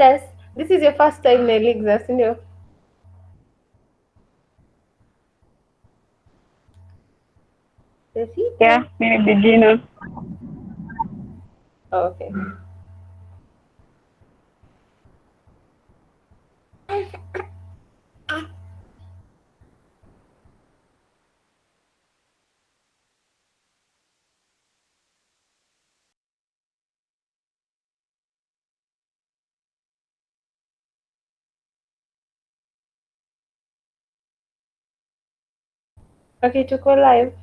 Says, this is your first time in Elixir, sindio? Yeah, mimi beginner. Oh, okay. Okay, tuko live.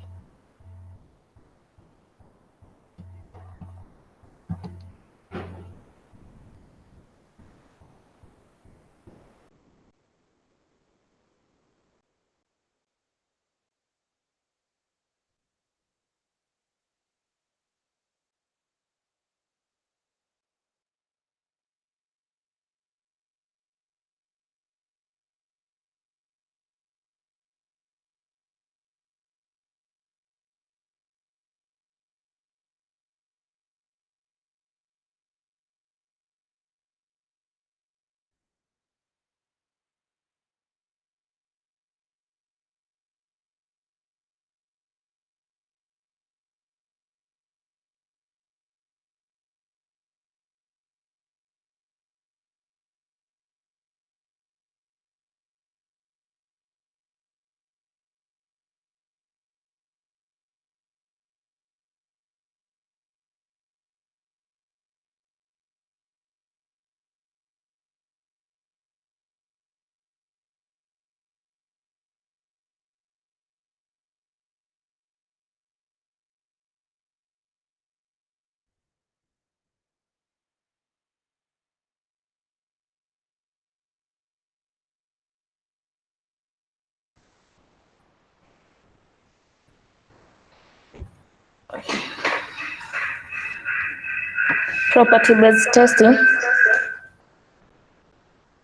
Property-based testing.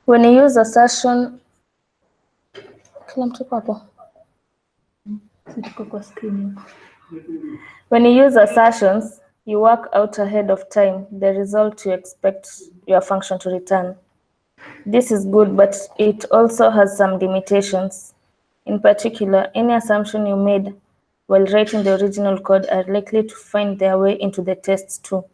When you use assertion, kila mtu hapo. When you use assertions, you work out ahead of time the result you expect your function to return. This is good, but it also has some limitations. In particular, any assumption you made while writing the original code are likely to find their way into the tests too.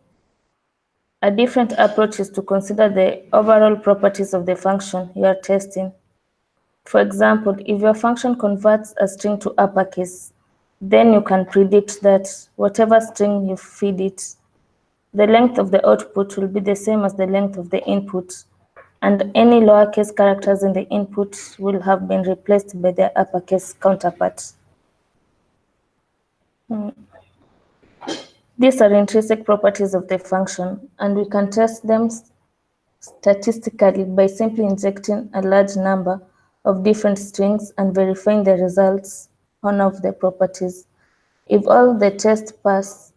A different approach is to consider the overall properties of the function you are testing. For example, if your function converts a string to uppercase, then you can predict that whatever string you feed it, the length of the output will be the same as the length of the input, and any lowercase characters in the input will have been replaced by their uppercase counterpart. These are intrinsic properties of the function, and we can test them statistically by simply injecting a large number of different strings and verifying the results on of the properties. If all the tests pass,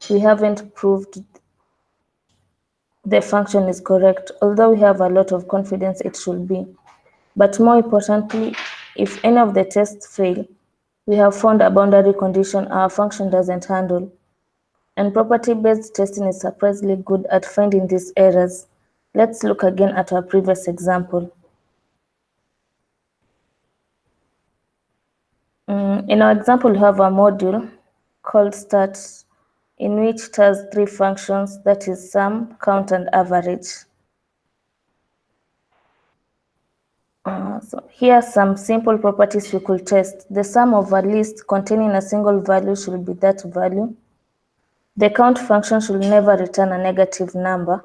we haven't proved the function is correct, although we have a lot of confidence it should be. But more importantly, if any of the tests fail, we have found a boundary condition our function doesn't handle. And property-based testing is surprisingly good at finding these errors. Let's look again at our previous example. In our example, we have a module called start, in which it has three functions, that is sum, count, and average. So here are some simple properties we could test. The sum of a list containing a single value should be that value. The count function should never return a negative number.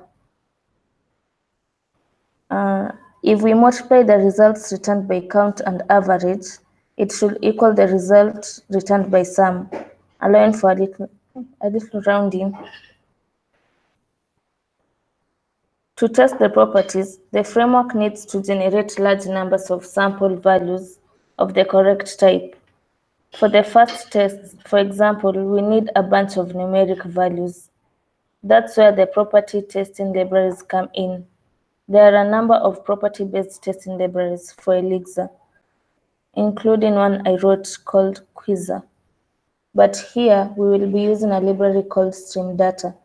If we multiply the results returned by count and average, it should equal the result returned by sum, allowing for a little rounding. To test the properties, the framework needs to generate large numbers of sample values of the correct type. For the first test, for example, we need a bunch of numeric values. That's where the property testing libraries come in. There are a number of property-based testing libraries for Elixir, including one I wrote called Quizzer. But here, we will be using a library called Stream Data.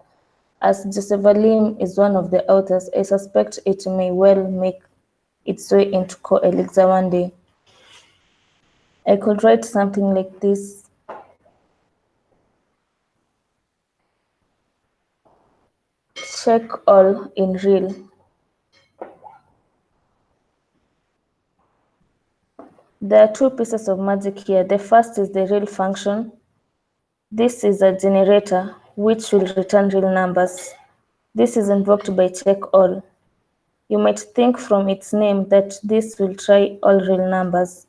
As Josevalim is one of the authors, I suspect it may well make its way into Elixir one day. I could write something like this. Check all in real. There are two pieces of magic here. The first is the real function. This is a generator which will return real numbers. This is invoked by check all. You might think from its name that this will try all real numbers,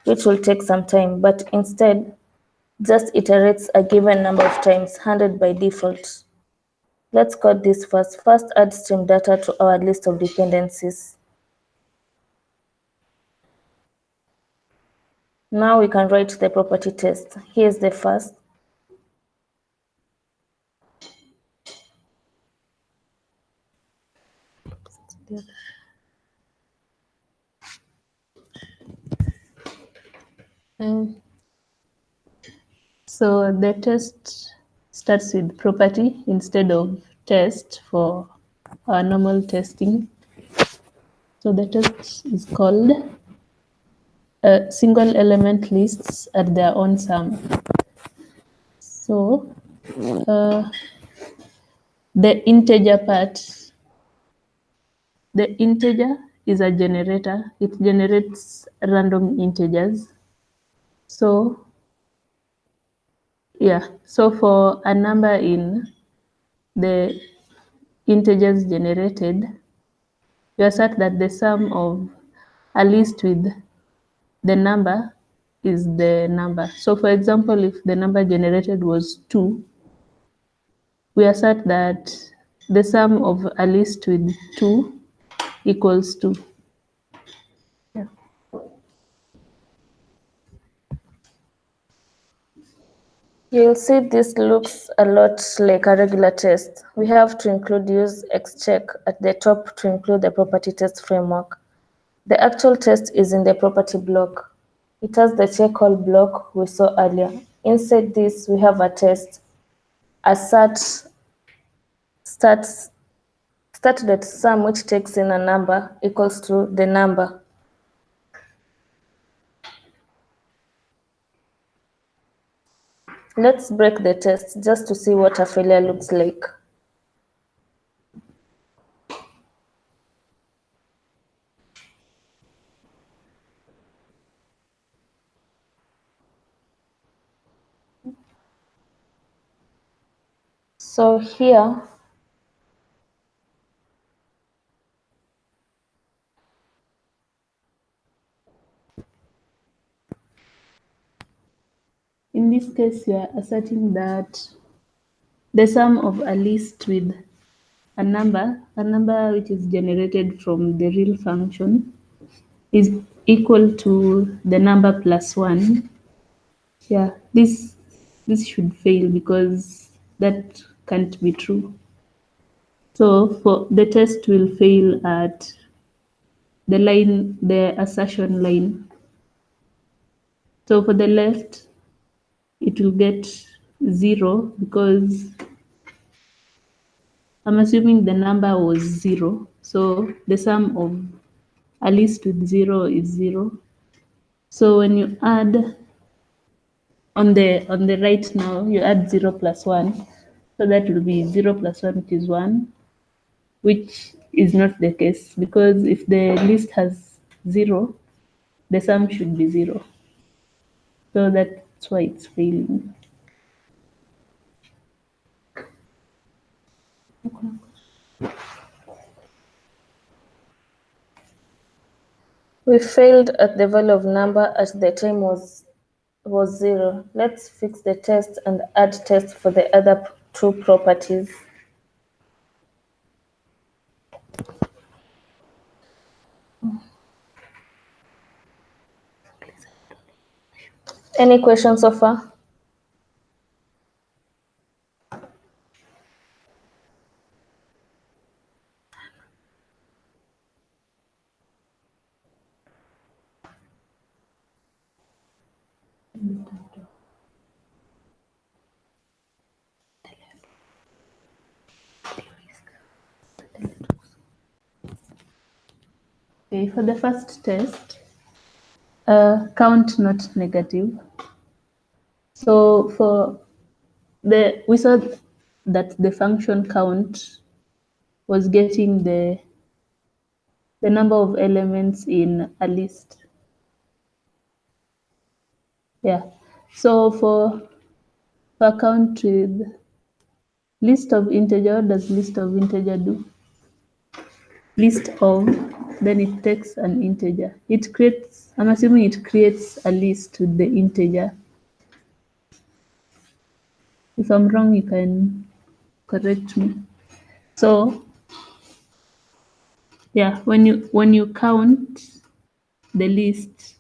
which will take some time, but instead just iterates a given number of times, 100 by default. Let's code this first. First, add stream data to our list of dependencies. Now we can write the property test. Here's the first. So the test starts with property instead of test for our normal testing. So the test is called single element lists at their own sum. So the integer part, the integer is a generator. It generates random integers. So yeah, so for a number in the integers generated, you assert that the sum of a list with the number is the number. So for example, if the number generated was 2, we assert that the sum of a list with 2 equals 2. Yeah. You'll see this looks a lot like a regular test. We have to include use xcheck at the top to include the property test framework. The actual test is in the property block. It has the check all block we saw earlier. Inside this, we have a test. Assert start.sum, which takes in a number, equals to the number. Let's break the test just to see what a failure looks like. So here, In this case, you are asserting that the sum of a list with a number which is generated from the real function, is equal to the number plus 1. Yeah, this should fail because that can't be true. So for the test will fail at the line, the assertion line. So for the left, it will get 0 because I'm assuming the number was 0. So the sum of a list with 0 is 0. So when you add on the right now, you add 0 plus 1. So that will be 0 plus 1, which is 1, which is not the case because if the list has 0, the sum should be 0. So that's why it's failing. we failed at the value of number at the time was 0. Let's fix the test and add test for the other two properties. Any questions so far? Okay, for the first test, count not negative. So we saw that the function count was getting the number of elements in a list. Yeah. So for count with list of integer, what does list of integer do? List of, then it takes an integer. It creates, I'm assuming it creates a list with the integer. If I'm wrong, you can correct me. So yeah, when you count the list,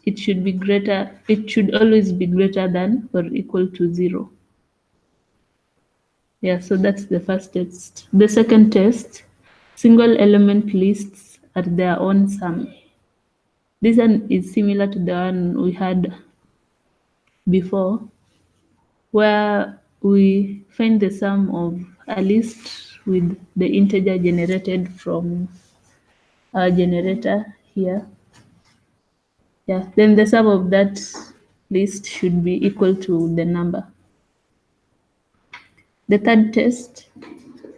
it should always be greater than or equal to 0. Yeah, so that's the first test. The second test, single element lists at their own sum. This one is similar to the one we had before, where we find the sum of a list with the integer generated from our generator here. Yeah, then the sum of that list should be equal to the number. The third test,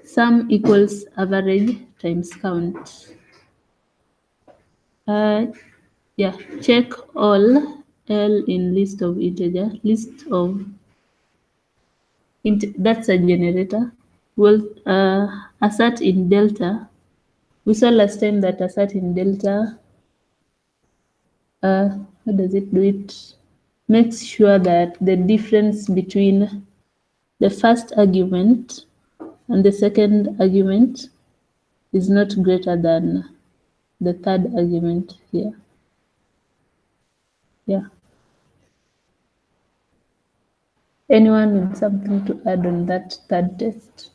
sum equals average times count. Yeah, check all L in list of integer, that's a generator. Well, assert in delta. We saw last time that assert in delta, how does it do it? Makes sure that the difference between the first argument and the second argument is not greater than the third argument here. Yeah. Anyone with something to add on that third test?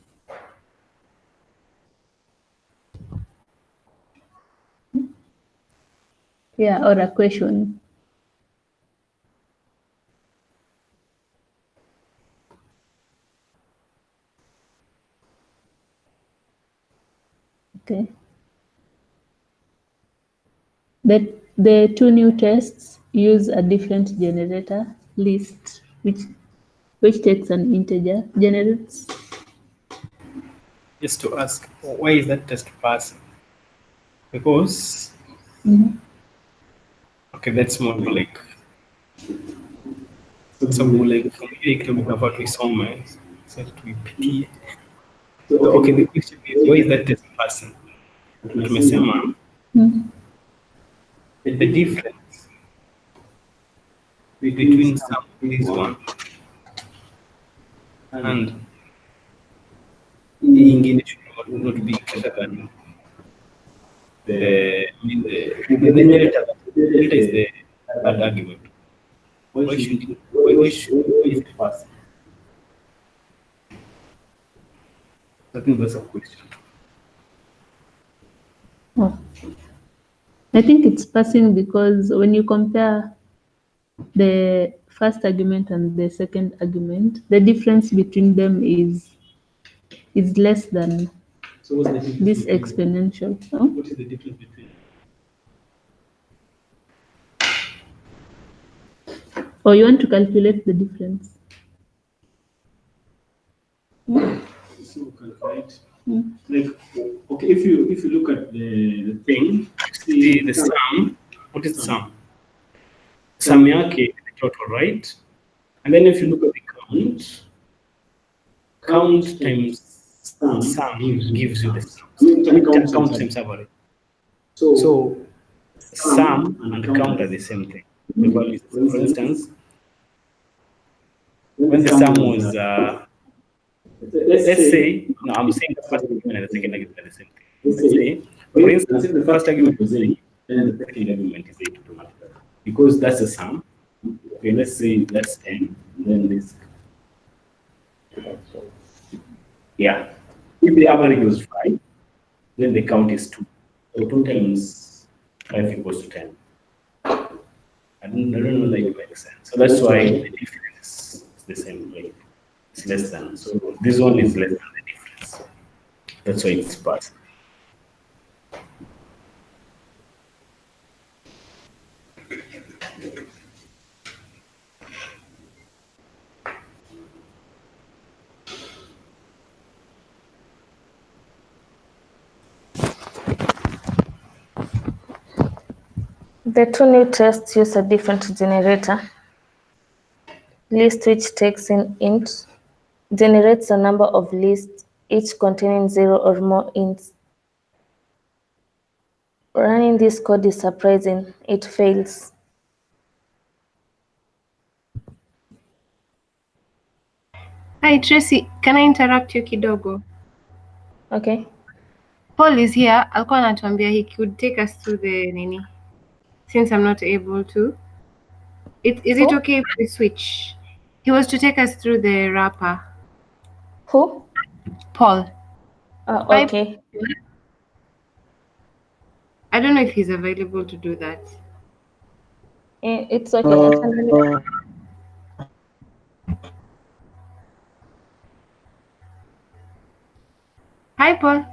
Yeah, or a question. Okay. The two new tests use a different generator list, which takes an integer, generates. Just to ask, why is that test passing? Because okay, that's more like sababu like ile kitabu kinafaa tuisome sasa tuipitie. So okay, the question is, why is that test passing? Tumesema the difference between some this one and ingine should not be greater than the delta. Delta is the third argument. Why is it passing? I think that's a question. Oh. I think it's passing because when you compare the first argument and the second argument, the difference between them is less than this exponential. Huh? What is the difference between? Or you want to calculate the difference? So calculate. Like okay, if you look at the thing, see the sum. What is the sum? Sum yake the total, right? And then if you look at the count times sum gives you the sum. Count times average. So sum and count are the same thing. The values, for instance, when the sum was let's say, no, I'm saying the first argument and the second argument are the same thing. Let's say, for instance, if the first argument was A, then the second argument is A to because that's the sum. Okay, let's say that's N, then this. Yeah. If the average was 5, then the count is 2. So 2 times 5 equals to 10. I don't know that it makes sense. So that's why the difference is the same way. It's less than. So this one is less than the difference. That's why it's passed. The two new tests use a different generator. List, which takes in int, generates a number of lists, each containing 0 or more ints. Running this code is surprising. It fails. Hi Tracy, can I interrupt you kidogo? Okay. Paul is here. Alikuwa anatuambia he could take us through the nini. Since I'm not able to. Is it Who? okay if we switch? He was to take us through the wrapper. Who? Paul. Hi. Okay. I don't know if he's available to do that. It's okay. Hi, Paul.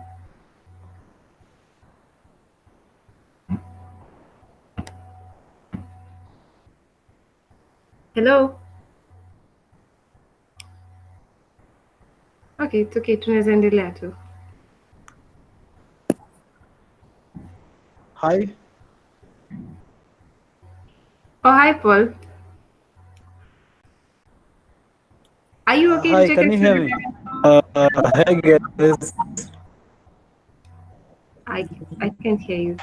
Hello. Okay, it's okay. Tunaweza endelea tu. Hi. Oh, hi, Paul. Are you okay Hi, to take can us you through hear me? Hi guys. I can't hear you.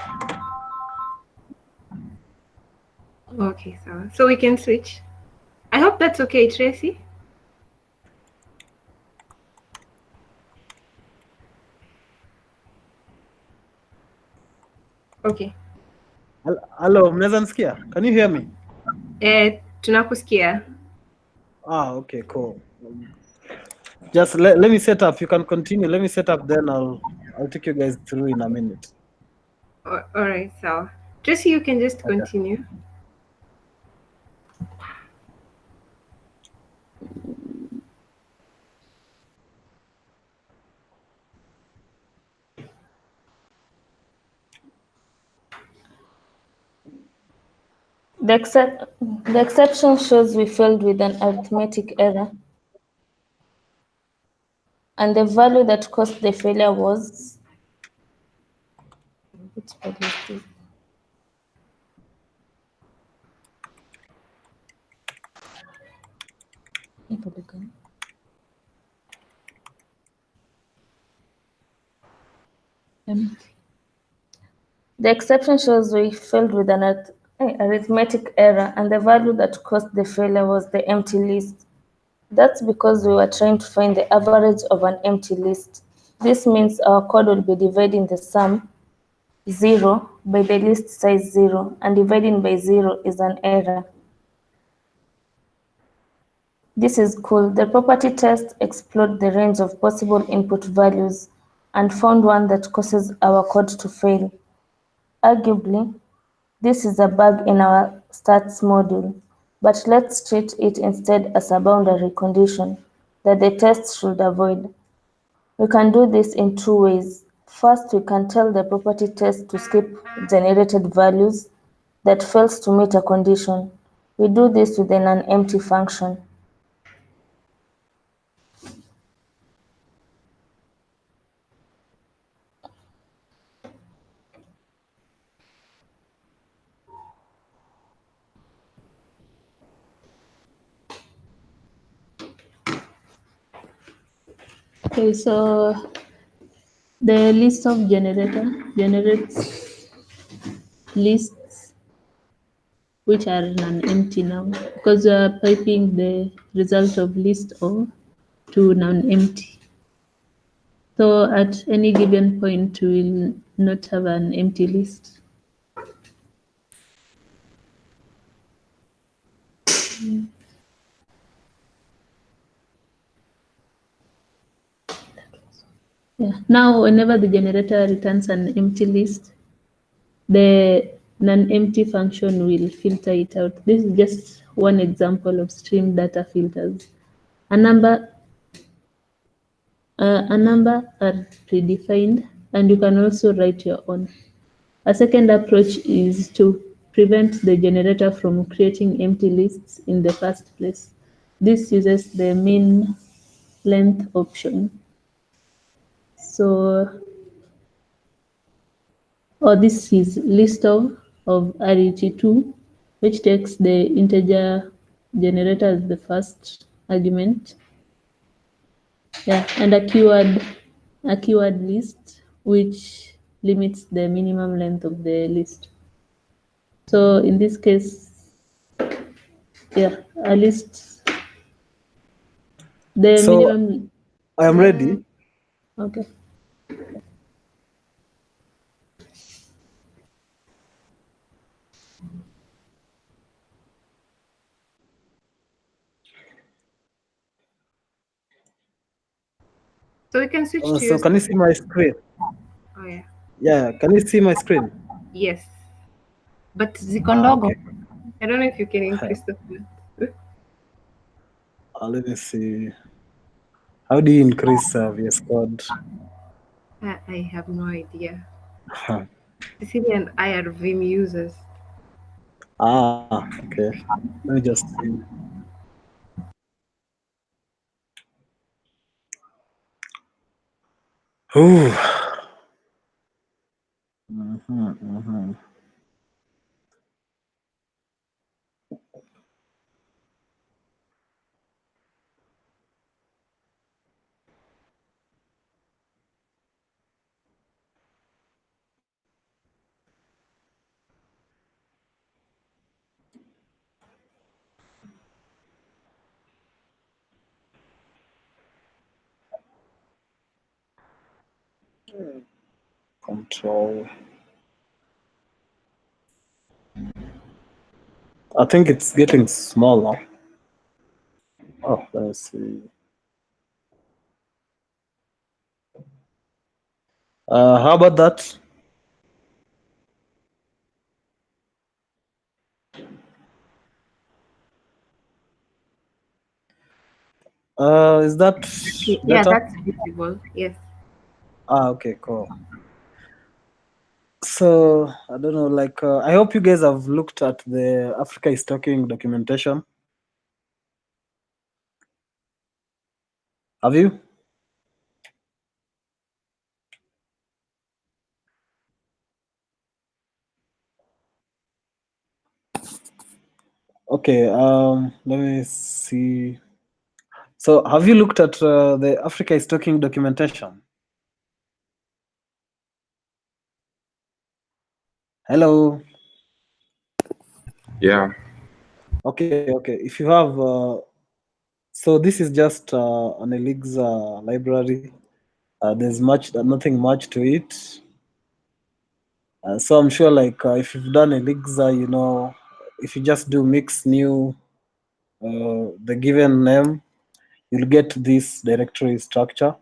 Okay, so we can switch. I hope that's okay, Tracy. Okay. Hello, mnaweza nisikia? Can you hear me? Tunakusikia. Okay, cool. Just let me set up. You can continue. Let me set up, then I'll take you guys through in a minute. All right, so Tracy, you can just continue. The exception shows we failed with an arithmetic error, and the value that caused the failure was. Which value is this? The exception shows we failed with an arithmetic error, and the value that caused the failure was the empty list. That's because we were trying to find the average of an empty list. This means our code will be dividing the sum 0 by the list size 0, and dividing by 0 is an error. This is cool. The property test explored the range of possible input values and found one that causes our code to fail. Arguably, this is a bug in our stats module, but let's treat it instead as a boundary condition that the test should avoid. We can do this in two ways. First, we can tell the property test to skip generated values that fails to meet a condition. We do this within an empty function. Okay, so the list of generator generates lists which are non-empty now, because we are piping the result of list O to non-empty. So at any given point, we will not have an empty list. Yeah. Now, whenever the generator returns an empty list, the non-empty function will filter it out. This is just one example of stream data filters. A number are predefined, and you can also write your own. A second approach is to prevent the generator from creating empty lists in the first place. This uses the min length option. So, this is list of of RET2, which takes the integer generator as the first argument. Yeah, and a keyword list, which limits the minimum length of the list. So in this case, yeah, a list, the So minimum. I am ready. Okay. So we can switch to So your can you see my screen? Oh yeah. Yeah, can you see my screen? Yes. But ziko ndogo. Okay. I don't know if you can increase the font. Let me see. How do you increase VS Code? I have no idea. Cecilia and I are Vim users. Okay. Let me just see. Ooh. Control. I think it's getting smaller. Oh, let's see. How about that? Is that Yeah, better? that's visible. Yes. Okay, cool. So I don't know, like I hope you guys have looked at the Africa is Talking documentation. Have you? Okay, let me see. So have you looked at the Africa is Talking documentation? Hello. Yeah. Okay. If you have, so this is just an Elixir library. There's nothing much to it. So I'm sure, like, if you've done Elixir, you know, if you just do mix new, the given name, you'll get this directory structure.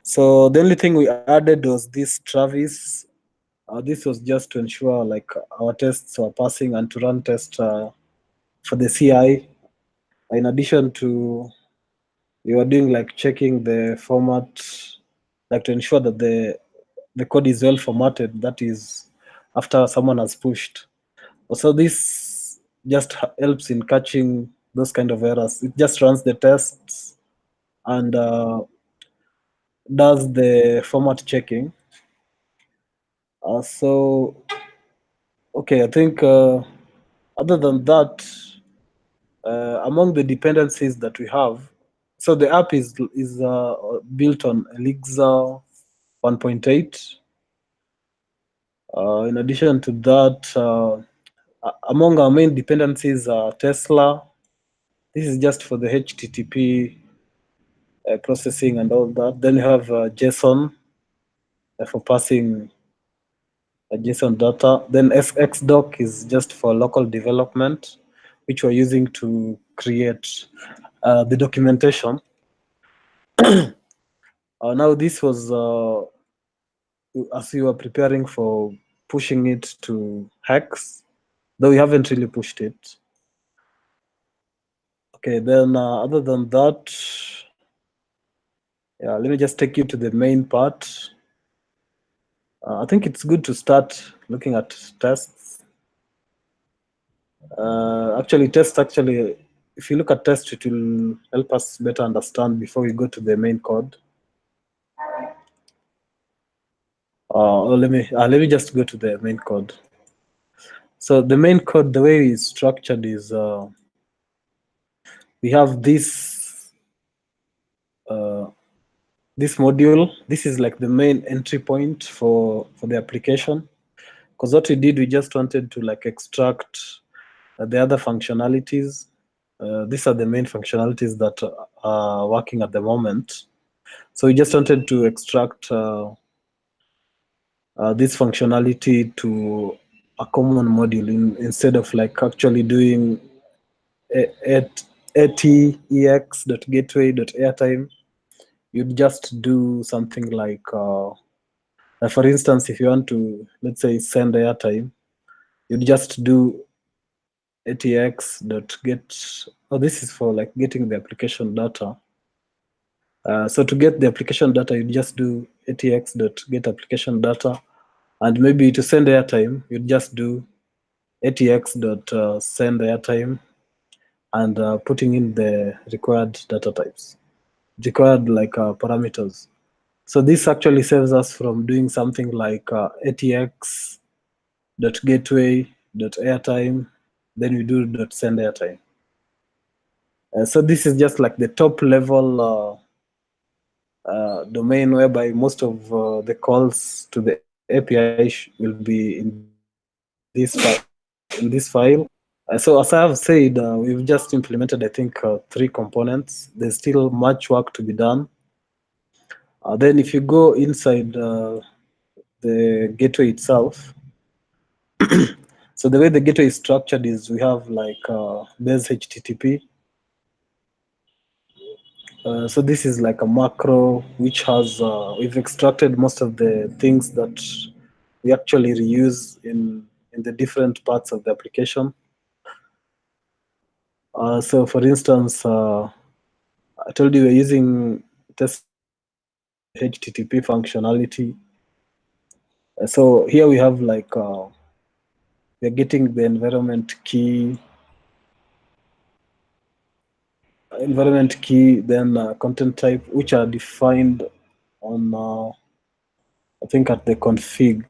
So the only thing we added was this Travis. This was just to ensure like our tests were passing and to run tests for the CI. In addition to, you are doing like checking the format, like to ensure that the code is well formatted. That is after someone has pushed. So this just helps in catching those kind of errors. It just runs the tests and does the format checking. Okay, I think other than that, among the dependencies that we have, so the app is built on Elixir 1.8. In addition to that, among our main dependencies are Tesla. This is just for the HTTP processing and all that. Then you have JSON for passing JSON data. Then FXDoc is just for local development, which we're using to create the documentation. Now this was as we were preparing for pushing it to Hex, though we haven't really pushed it. Okay, then other than that, yeah, let me just take you to the main part. I think it's good to start looking at tests. Actually, if you look at tests, it will help us better understand before we go to the main code. Let me just go to the main code. So the main code, the way it's structured is we have this module. This is like the main entry point for the application, because what we did, we just wanted to like extract the other functionalities. These are the main functionalities that are working at the moment. So we just wanted to extract this functionality to a common module instead of like actually doing atex.gateway.airtime. You'd just do something like, for instance, if you want to, let's say, send airtime, you'd just do atx.get. Oh, this is for like getting the application data. So to get the application data, you just do atx.get application data, and maybe to send airtime, you just do atx.send airtime, and putting in the required data types, required like parameters. So this actually saves us from doing something like atx.gateway.airtime, then we do .send airtime. So this is just like the top level domain whereby most of the calls to the API will be in this file. So as I have said, we've just implemented, I think, 3 components. There's still much work to be done. Then if you go inside the gateway itself, so the way the gateway is structured is we have like base HTTP. So this is like a macro which has, we've extracted most of the things that we actually reuse in the different parts of the application. So for instance, I told you we're using Tesla HTTP functionality. So here we have like, we're getting the environment key, then content type, which are defined on, I think at the config.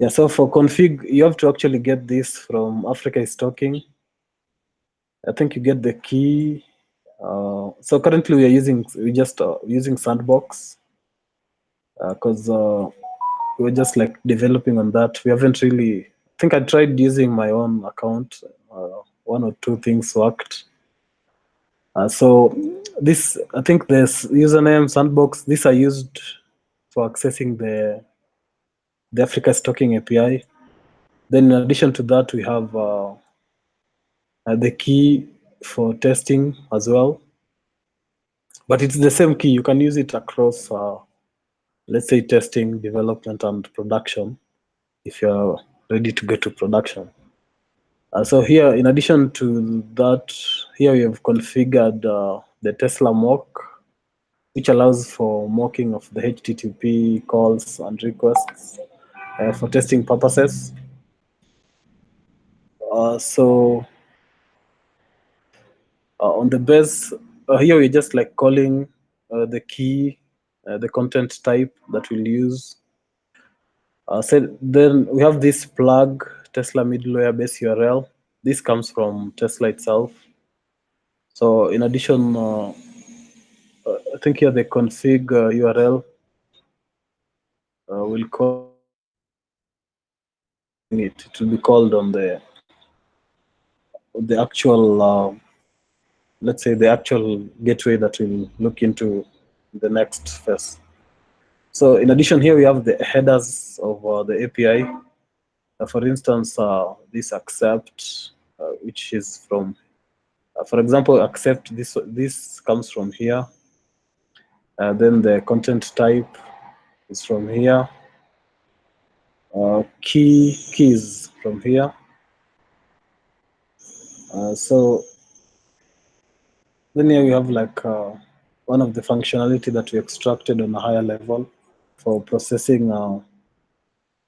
Yeah, so for config, you have to actually get this from AfricasTalking. I think you get the key. So currently we're just using Sandbox, because we're just like developing on that. We haven't really, I think I tried using my own account. 1 or 2 things worked. So this, I think this username Sandbox, these are used for accessing the AfricasTalking API. Then in addition to that, we have the key for testing as well. But it's the same key. You can use it across, let's say, testing, development, and production if you're ready to go to production. So here, in addition to that, here we have configured the Tesla mock, which allows for mocking of the HTTP calls and requests for testing purposes. So on the base, here we're just like calling the key, the content type that we'll use. So then we have this plug Tesla middleware base URL. This comes from Tesla itself. So in addition, I think here the config URL will call it. It will be called on the actual, let's say the actual gateway that we'll look into the next phase. So in addition, here we have the headers of the API. For instance, this accept, which is from, for example, accept this comes from here. Then the content type is from here. Keys from here. So then here we have like one of the functionality that we extracted on a higher level for processing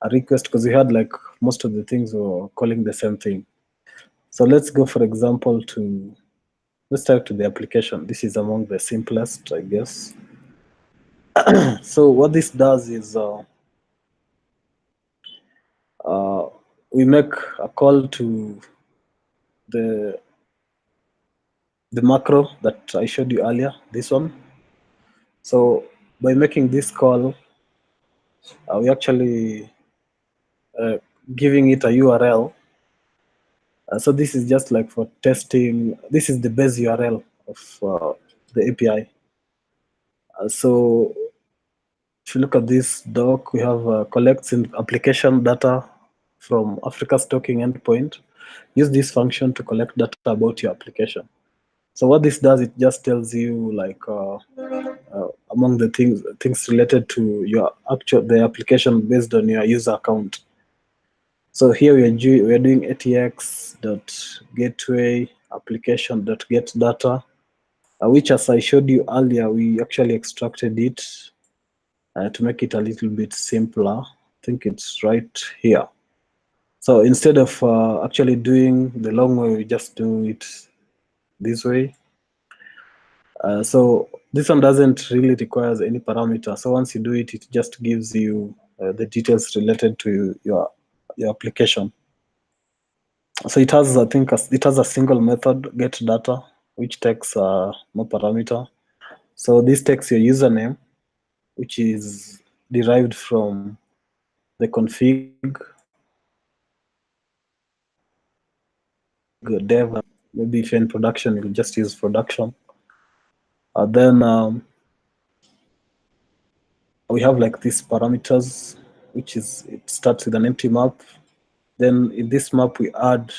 a request, because we had like most of the things were calling the same thing. So let's go, for example, let's type to the application. This is among the simplest, I guess. So what this does is we make a call to the macro that I showed you earlier, this one. So by making this call, we actually giving it a URL. So this is just like for testing. This is the base URL of the API. So if you look at this doc, we have collects in application data from AfricasTalking endpoint. Use this function to collect data about your application. So what this does, it just tells you like among the things related to your the application based on your user account. So here we are doing atx.gateway application.get data, which, as I showed you earlier, we actually extracted it to make it a little bit simpler. I think it's right here. So instead of actually doing the long way, we just do it this way. So this one doesn't really require any parameter. So once you do it, it just gives you the details related to your application. So it has, I think, it has a single method, get data, which takes no parameter. So this takes your username, which is derived from the config dev. Maybe if you're in production, you just use production. Then we have like these parameters, which is, it starts with an empty map. Then in this map, we add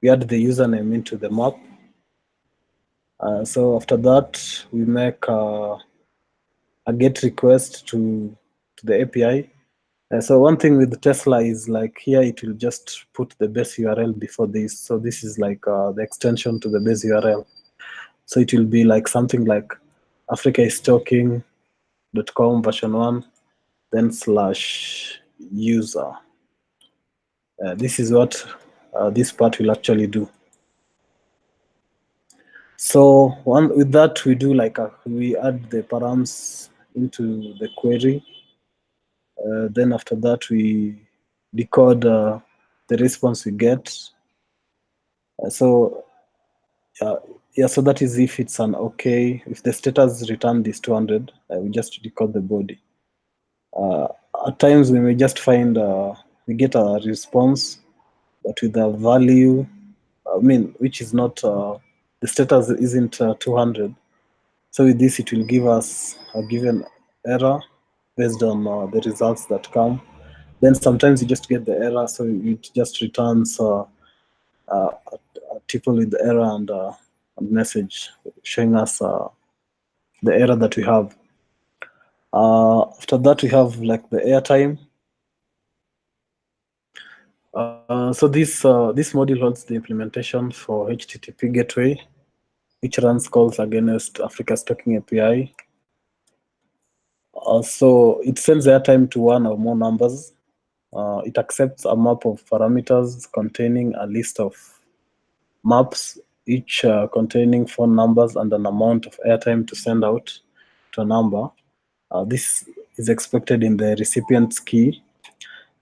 the username into the map. So after that, we make a GET request to the API. So one thing with Tesla is like here, it will just put the base URL before this. So this is like the extension to the base URL. So it will be like something like AfricasTalking.com version 1, then /user. This is what this part will actually do. So with that, we do like we add the params into the query. Then after that, we decode the response we get. So so that is if it's an okay. If the status returned is 200, we just decode the body. At times we may just find we get a response, but with a value, which is not the status isn't 200. So with this, it will give us a given error based on the results that come. Then sometimes you just get the error, so it just returns a tuple with the error and a message showing us the error that we have. After that, we have like the airtime. So this module holds the implementation for HTTP gateway, which runs calls against AfricasTalking API. So it sends airtime to one or more numbers. It accepts a map of parameters containing a list of maps, each containing phone numbers and an amount of airtime to send out to a number. This is expected in the recipient's key.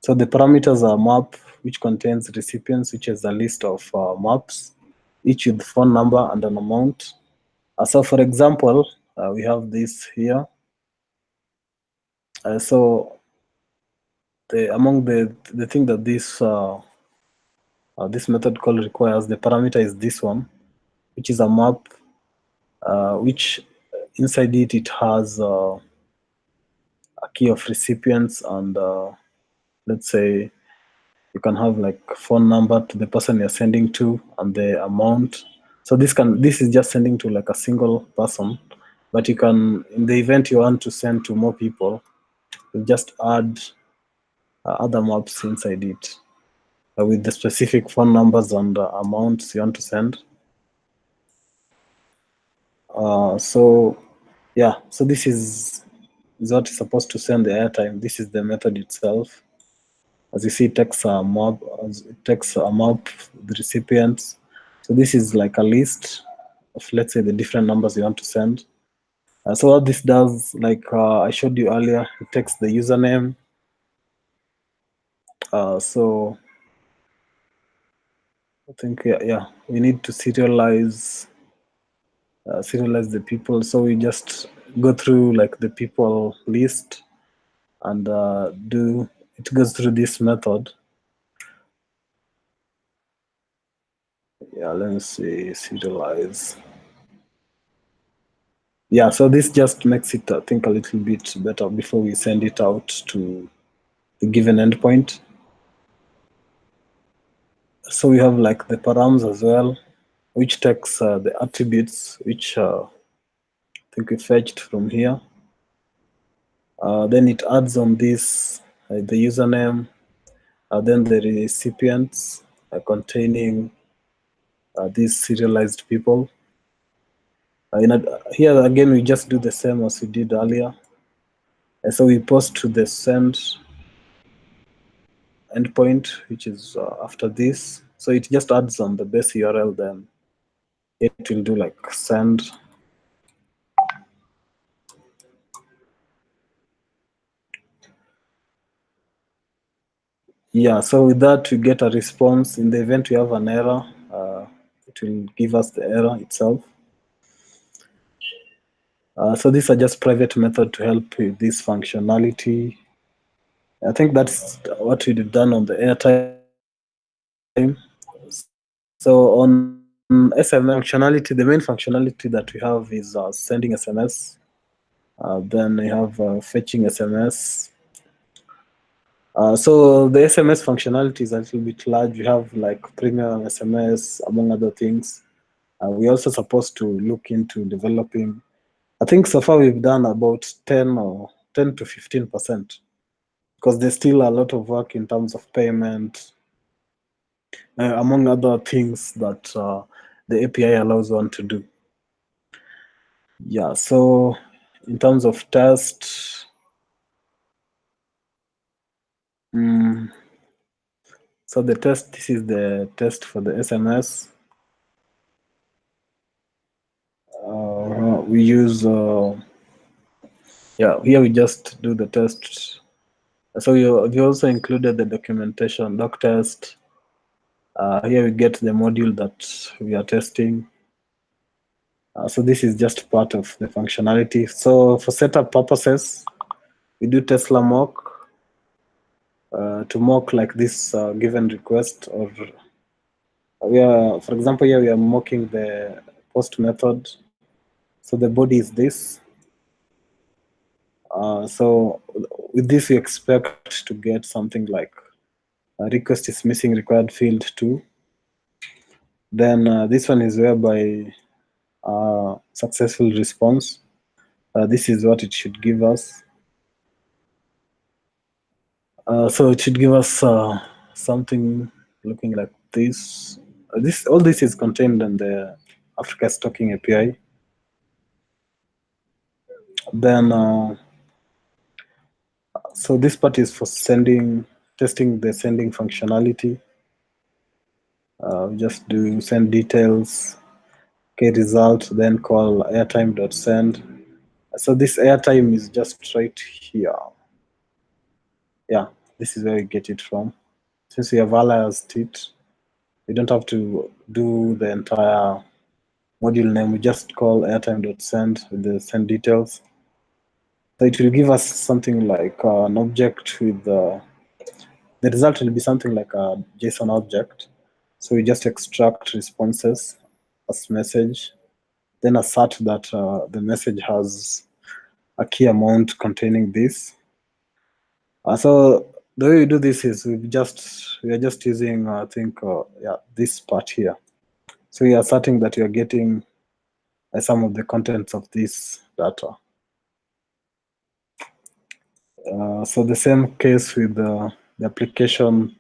So the parameters are map, which contains recipients, which is a list of maps, each with phone number and an amount. So for example, we have this here. So among the thing that this method call requires, the parameter is this one, which is a map, which inside it has a key of recipients, and let's say you can have like phone number to the person you're sending to and the amount. So this is just sending to like a single person, but you can, in the event you want to send to more people, you just add other maps inside it with the specific phone numbers and amounts you want to send. So yeah, so this is what is supposed to send the airtime. This is the method itself. As you see, it takes a map, the recipients. So this is like a list of, let's say, the different numbers you want to send. So what this does, like I showed you earlier, it takes the username. So I think yeah, we need to serialize the people. So we just go through like the people list and do it goes through this method. Yeah, let me see, serialize. Yeah, so this just makes it, I think, a little bit better before we send it out to the given endpoint. So we have like the params as well, which takes the attributes, which I think we fetched from here. Then it adds on this, the username, then the recipients containing these serialized people. Here again, we just do the same as we did earlier. So we post to the send endpoint, which is after this. So it just adds on the base URL, then it will do like send. Yeah, so with that, we get a response. In the event we have an error, it will give us the error itself. So these are just private method to help with this functionality. I think that's what we've done on the airtime. So on SMS functionality, the main functionality that we have is sending SMS. Then we have fetching SMS. So the SMS functionality is a little bit large. We have like premium SMS, among other things. We're also supposed to look into developing. I think so far we've done about 10 to 15%, because there's still a lot of work in terms of payment, among other things that the API allows one to do. Yeah, so in terms of test, so the test, this is the test for the SMS. We use, yeah, here we just do the test. So we also included the documentation, doc test. Here we get the module that we are testing. So this is just part of the functionality. So for setup purposes, we do Tesla mock to mock like this given request, or we are, for example, here we are mocking the post method. So the body is this. So with this, we expect to get something like request is missing required field 2. Then this one is whereby successful response. This is what it should give us. So it should give us something looking like this. All this is contained in the AfricasTalking API. Then so this part is for testing the sending functionality. Just do send details, okay, result, then call airtime.send. So this airtime is just right here. Yeah, this is where we get it from. Since we have aliased it, we don't have to do the entire module name. We just call airtime.send with the send details. So it will give us something like an object with the result will be something like a JSON object. So we just extract responses as message, then assert that the message has a key amount containing this. So the way we do this is we are just using I think yeah, this part here. So we are asserting that you are getting some of the contents of this data. So the same case with the application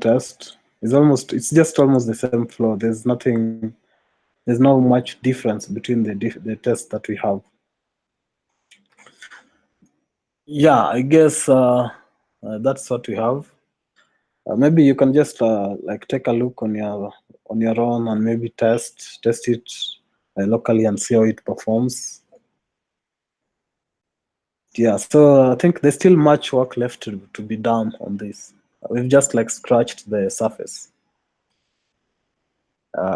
test is it's just almost the same flow. There's no much difference between the tests that we have. Yeah, I guess that's what we have. Maybe you can just like take a look on your own and maybe test it locally and see how it performs. Yeah, so I think there's still much work left to be done on this. We've just like scratched the surface.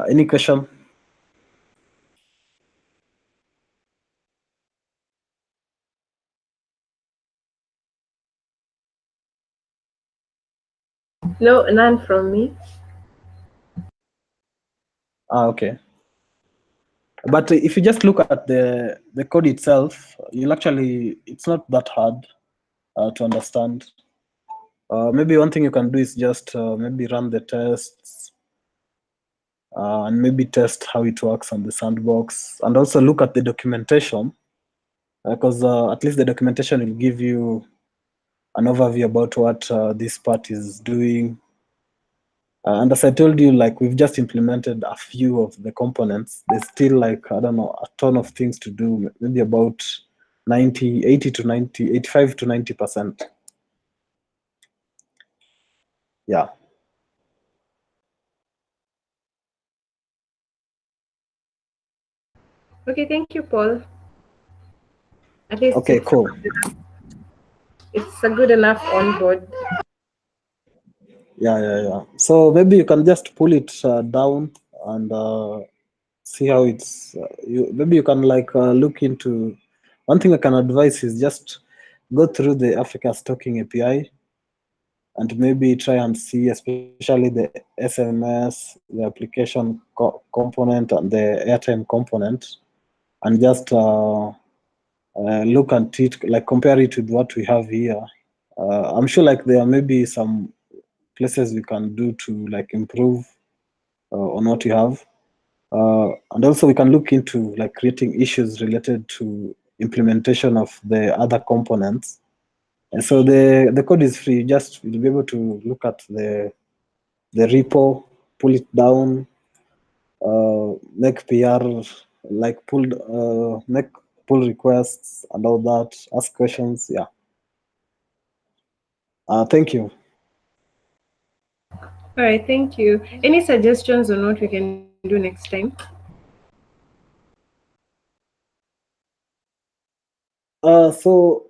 Any question? No, none from me. Okay. But if you just look at the code itself, you'll actually, it's not that hard to understand. Maybe one thing you can do is just maybe run the tests and maybe test how it works on the sandbox, and also look at the documentation, because at least the documentation will give you an overview about what this part is doing. And as I told you, like we've just implemented a few of the components. There's still like, I don't know, a ton of things to do, maybe about 80 to 90, 85 to 90%. Yeah. Okay, thank you, Paul. At least Okay, cool. it's a good enough onboard. Yeah. So maybe you can just pull it down and see how it's. Maybe you can like look into. One thing I can advise is just go through the AfricasTalking API and maybe try and see, especially the SMS, the application component, and the airtime component, and just look at it, like compare it with what we have here. I'm sure like there may be some places we can do to like improve on what you have. And also we can look into like creating issues related to implementation of the other components. And so the code is free. Just you'll be able to look at the repo, pull it down, make PR, like make pull requests and all that, ask questions. Yeah. Thank you. All right, thank you. Any suggestions on what we can do next time? So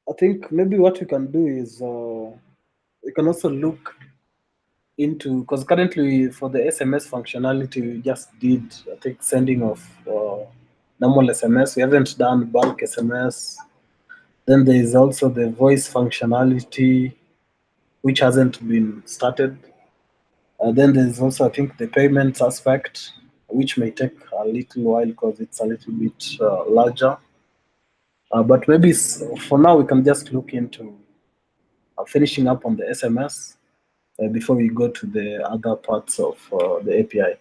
I think maybe what we can do is we can also look into, because currently for the SMS functionality we just did, I think, sending of normal SMS. We haven't done bulk SMS. Then there is also the voice functionality, which hasn't been started. Then there's also, I think, the payments aspect, which may take a little while because it's a little bit larger. But maybe for now we can just look into finishing up on the SMS before we go to the other parts of the API.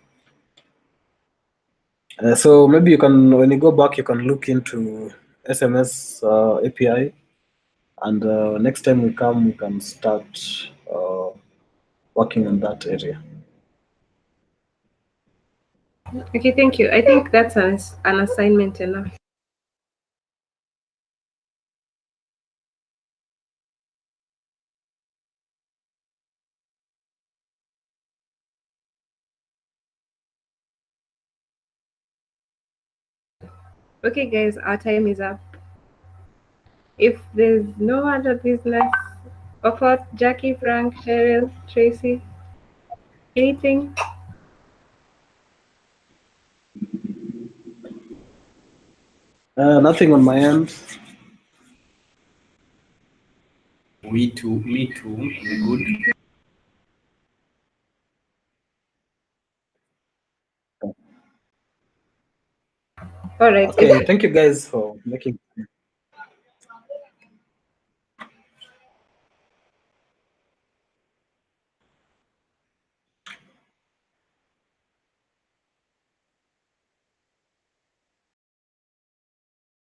So maybe you can, when you go back, you can look into SMS API, and next time we come, we can start working on that area. Okay, thank you. I think that's an assignment enough. Okay, guys, our time is up. If there's no other business, of what, Jackie, Frank, Cheryl, Tracy, anything? Nothing on my end. Me too. I'm good. All right. Okay, thank you guys for making